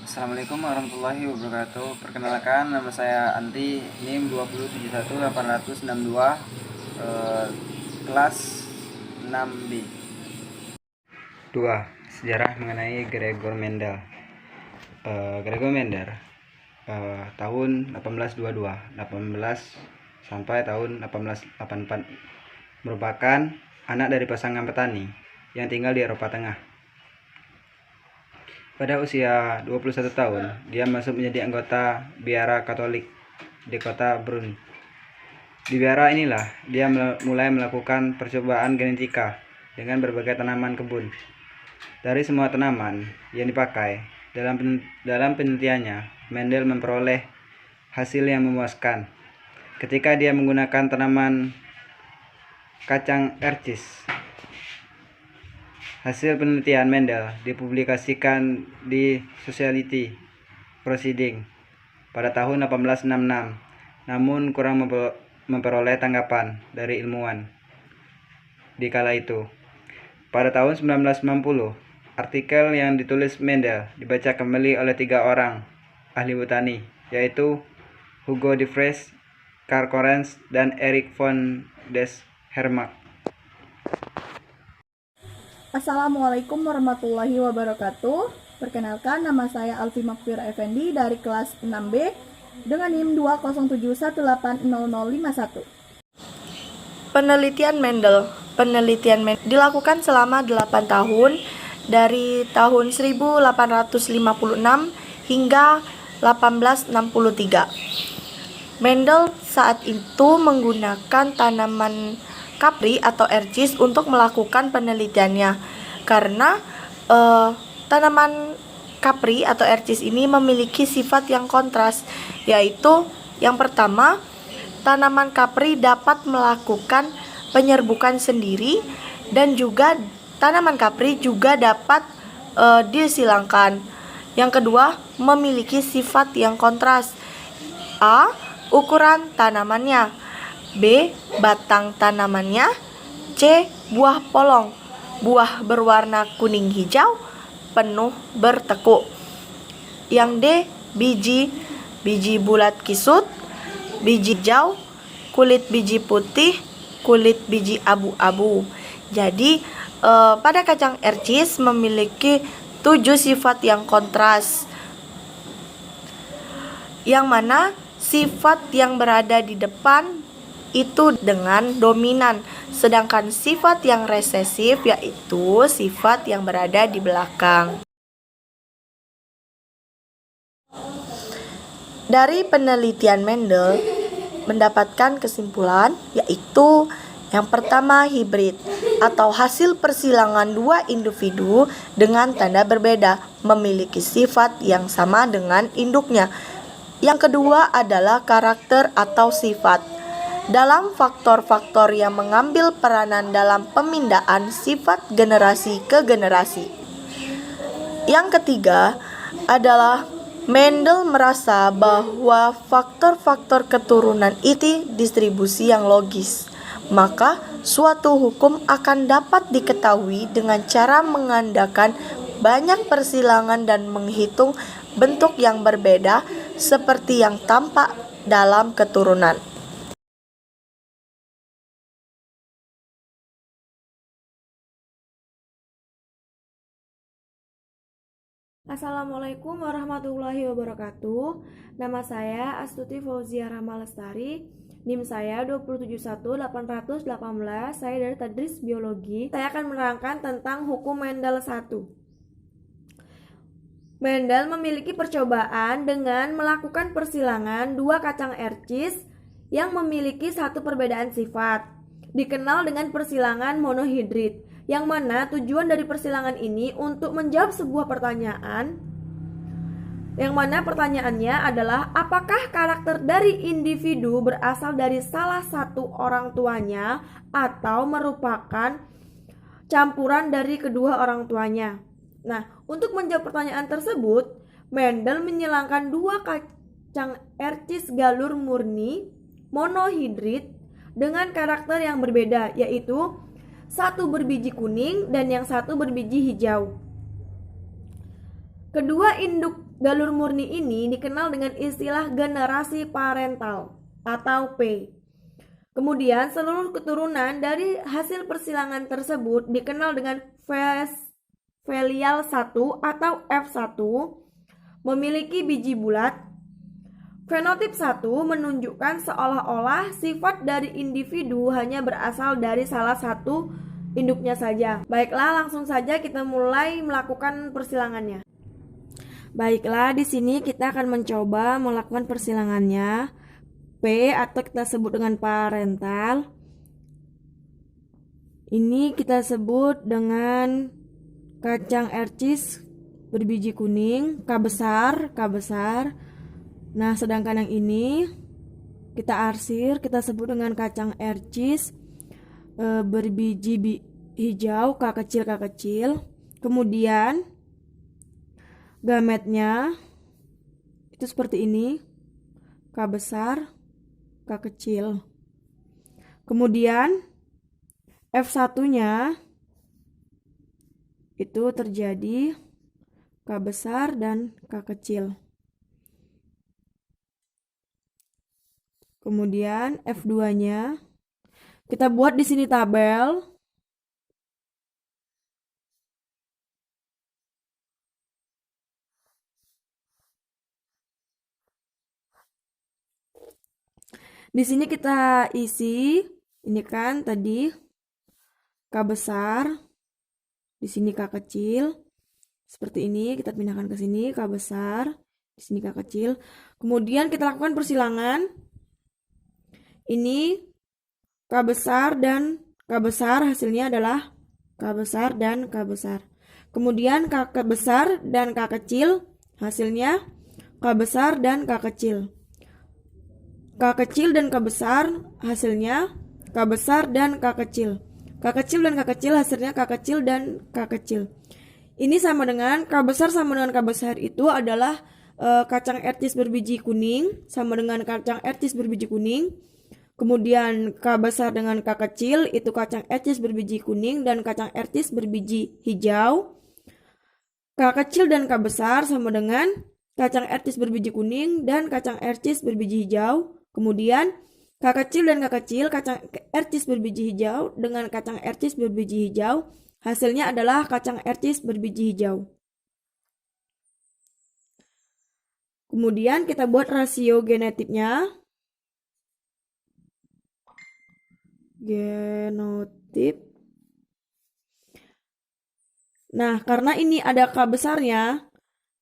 Assalamualaikum warahmatullahi wabarakatuh. Perkenalkan, nama saya Anti, NIM 2071862, kelas 6B. 2. Sejarah mengenai Gregor Mendel. Gregor Mendel tahun 1822 sampai tahun 1884 merupakan anak dari pasangan petani yang tinggal di Eropa Tengah. Pada usia 21 tahun, dia masuk menjadi anggota biara Katolik di kota Brunn. Di biara inilah dia mulai melakukan percobaan genetika dengan berbagai tanaman kebun. Dari semua tanaman yang dipakai dalam penelitiannya, Mendel memperoleh hasil yang memuaskan ketika dia menggunakan tanaman kacang ercis. Hasil penelitian Mendel dipublikasikan di Society Proceedings pada tahun 1866, namun kurang memperoleh tanggapan dari ilmuwan di kala itu. Pada tahun 1990, artikel yang ditulis Mendel dibaca kembali oleh 3 orang ahli botani, yaitu Hugo de Vries, Karl Correns, dan Erik von des Hermark. Assalamualaikum warahmatullahi wabarakatuh. Perkenalkan, nama saya Alfi Makfir Effendi dari kelas 6B dengan NIM 207180051. Penelitian Mendel dilakukan selama 8 tahun dari tahun 1856 hingga 1863. Mendel saat itu menggunakan tanaman kapri atau ercis untuk melakukan penelitiannya karena tanaman kapri atau ercis ini memiliki sifat yang kontras, yaitu yang pertama, tanaman kapri dapat melakukan penyerbukan sendiri dan juga tanaman kapri juga dapat disilangkan. Yang kedua, memiliki sifat yang kontras. A. Ukuran tanamannya. B. Batang tanamannya. C. Buah polong. Buah berwarna kuning hijau, penuh bertekuk. Yang D. Biji bulat kisut, biji hijau, kulit biji putih, kulit biji abu-abu. Jadi pada kacang ercis memiliki 7 sifat yang kontras, yang mana sifat yang berada di depan itu dengan dominan, sedangkan sifat yang resesif yaitu sifat yang berada di belakang. Dari penelitian Mendel mendapatkan kesimpulan yaitu yang pertama, hibrid atau hasil persilangan 2 individu dengan tanda berbeda memiliki sifat yang sama dengan induknya. Yang kedua adalah karakter atau sifat. Dalam faktor-faktor yang mengambil peranan dalam pemindahan sifat generasi ke generasi. Yang ketiga adalah Mendel merasa bahwa faktor-faktor keturunan itu distribusi yang logis, maka suatu hukum akan dapat diketahui dengan cara mengandalkan banyak persilangan dan menghitung bentuk yang berbeda seperti yang tampak dalam keturunan. Assalamualaikum warahmatullahi wabarakatuh. Nama saya Astuti Fauzia Rahma Lestari. NIM saya 2711818. Saya dari Tadris Biologi. Saya akan menerangkan tentang hukum Mendel 1. Mendel memiliki percobaan dengan melakukan persilangan 2 kacang ercis yang memiliki satu perbedaan sifat, dikenal dengan persilangan monohidrid, yang mana tujuan dari persilangan ini untuk menjawab sebuah pertanyaan, yang mana pertanyaannya adalah apakah karakter dari individu berasal dari salah satu orang tuanya atau merupakan campuran dari kedua orang tuanya. Nah, untuk menjawab pertanyaan tersebut, Mendel menyilangkan 2 kacang ercis galur murni monohidrid dengan karakter yang berbeda, yaitu satu berbiji kuning dan yang satu berbiji hijau. Kedua induk galur murni ini dikenal dengan istilah generasi parental atau P. Kemudian seluruh keturunan dari hasil persilangan tersebut dikenal dengan filial 1 atau F1, memiliki biji bulat. Fenotip 1 menunjukkan seolah-olah sifat dari individu hanya berasal dari salah satu induknya saja. Baiklah, langsung saja kita mulai melakukan persilangannya. Baiklah, di sini kita akan mencoba melakukan persilangannya. P atau kita sebut dengan parental. Ini kita sebut dengan kacang ercis berbiji kuning, K besar. Nah, sedangkan yang ini kita arsir, kita sebut dengan kacang ercis berbiji hijau, K kecil. Kemudian gametnya itu seperti ini, K besar, K kecil. Kemudian F1-nya itu terjadi K besar dan K kecil. Kemudian F2-nya kita buat di sini tabel. Di sini kita isi, ini kan tadi K besar, di sini K kecil. Seperti ini, kita pindahkan ke sini K besar, di sini K kecil. Kemudian kita lakukan persilangan. Ini K besar dan K besar, hasilnya adalah K besar dan K besar. Kemudian K besar dan K kecil, hasilnya K besar dan K kecil. K kecil dan K besar, hasilnya K besar dan K kecil. K kecil dan K kecil, hasilnya K kecil dan K kecil. Ini sama dengan K besar sama dengan K besar itu adalah kacang ercis berbiji kuning sama dengan kacang ercis berbiji kuning. Kemudian K besar dengan K kecil itu kacang ercis berbiji kuning dan kacang ercis berbiji hijau. K kecil dan K besar sama dengan kacang ercis berbiji kuning dan kacang ercis berbiji hijau. Kemudian K kecil dan K kecil, kacang ercis berbiji hijau dengan kacang ercis berbiji hijau, hasilnya adalah kacang ercis berbiji hijau. Kemudian kita buat rasio genotipnya. Genotip. Nah, karena ini ada K besarnya,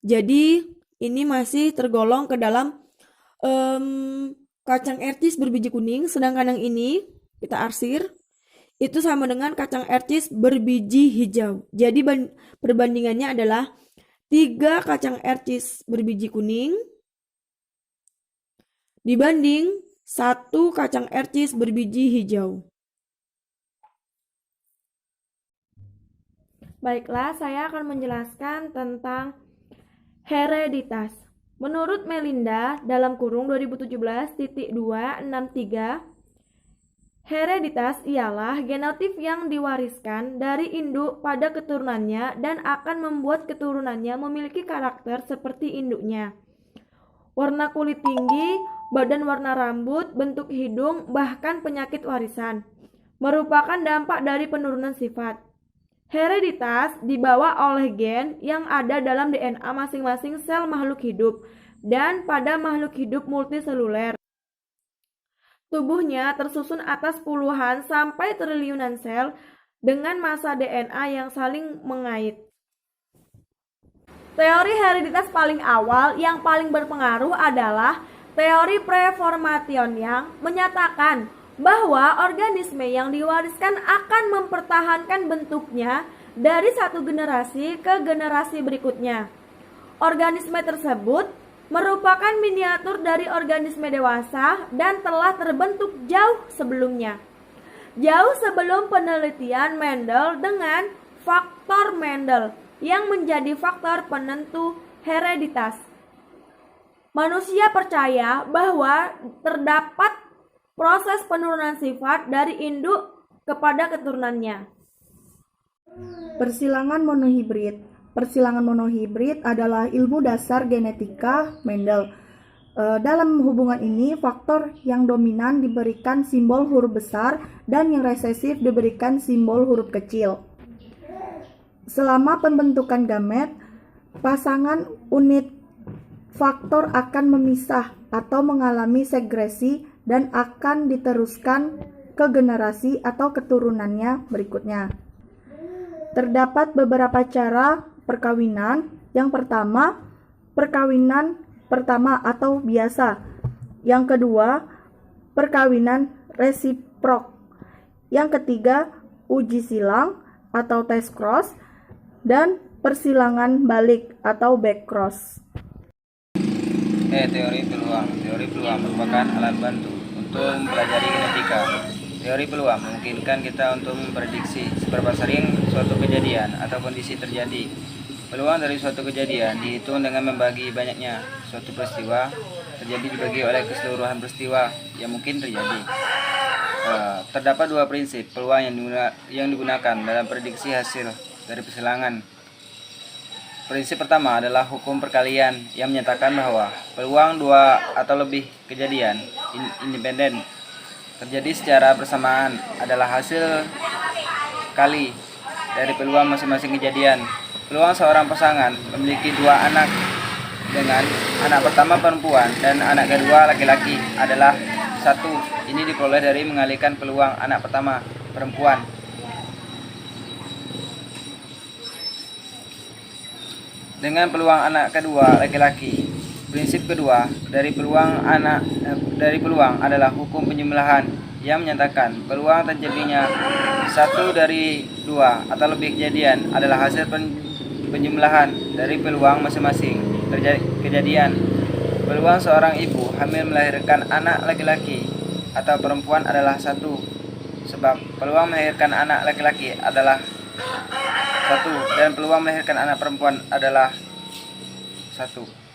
jadi ini masih tergolong ke dalam kacang ercis berbiji kuning, sedangkan yang ini kita arsir itu sama dengan kacang ercis berbiji hijau. Jadi perbandingannya adalah 3 kacang ercis berbiji kuning dibanding 1 kacang ercis berbiji hijau. Baiklah, saya akan menjelaskan tentang hereditas. Menurut Melinda dalam kurung 2017.263, hereditas ialah genotip yang diwariskan dari induk pada keturunannya dan akan membuat keturunannya memiliki karakter seperti induknya. Warna kulit tinggi, badan warna rambut, bentuk hidung, bahkan penyakit warisan merupakan dampak dari penurunan sifat. Hereditas dibawa oleh gen yang ada dalam DNA masing-masing sel makhluk hidup dan pada makhluk hidup multiseluler. Tubuhnya tersusun atas puluhan sampai triliunan sel dengan massa DNA yang saling mengait. Teori hereditas paling awal yang paling berpengaruh adalah teori preformation yang menyatakan bahwa organisme yang diwariskan akan mempertahankan bentuknya dari satu generasi ke generasi berikutnya. Organisme tersebut merupakan miniatur dari organisme dewasa dan telah terbentuk jauh sebelumnya. Jauh sebelum penelitian Mendel dengan faktor Mendel yang menjadi faktor penentu hereditas. Manusia percaya bahwa terdapat proses penurunan sifat dari induk kepada keturunannya. Persilangan monohibrid persilangan monohibrid adalah ilmu dasar genetika Mendel. Dalam hubungan ini, faktor yang dominan diberikan simbol huruf besar dan yang resesif diberikan simbol huruf kecil. Selama pembentukan gamet, pasangan unit faktor akan memisah atau mengalami segresi dan akan diteruskan ke generasi atau keturunannya berikutnya. Terdapat beberapa cara perkawinan. Yang pertama, perkawinan pertama atau biasa. Yang kedua, perkawinan resiprok. Yang ketiga, uji silang atau test cross, dan persilangan balik atau back cross. Teori peluang. Teori peluang merupakan alat bantu untuk mempelajari genetika. Teori peluang memungkinkan kita untuk memprediksi seberapa sering suatu kejadian atau kondisi terjadi. Peluang dari suatu kejadian dihitung dengan membagi banyaknya suatu peristiwa terjadi dibagi oleh keseluruhan peristiwa yang mungkin terjadi. Terdapat dua prinsip peluang yang digunakan dalam prediksi hasil dari persilangan. Prinsip pertama adalah hukum perkalian yang menyatakan bahwa peluang dua atau lebih kejadian independen terjadi secara bersamaan adalah hasil kali dari peluang masing-masing kejadian. Peluang seorang pasangan memiliki dua anak dengan anak pertama perempuan dan anak kedua laki-laki adalah 1. Ini diperoleh dari mengalihkan peluang anak pertama perempuan dengan peluang anak kedua laki-laki. Prinsip kedua dari peluang adalah hukum penjumlahan yang menyatakan peluang terjadinya 1 dari 2 atau lebih kejadian adalah hasil penjumlahan dari peluang masing-masing kejadian. Peluang seorang ibu hamil melahirkan anak laki-laki atau perempuan adalah 1, sebab peluang melahirkan anak laki-laki adalah 1 dan peluang melahirkan anak perempuan adalah 1.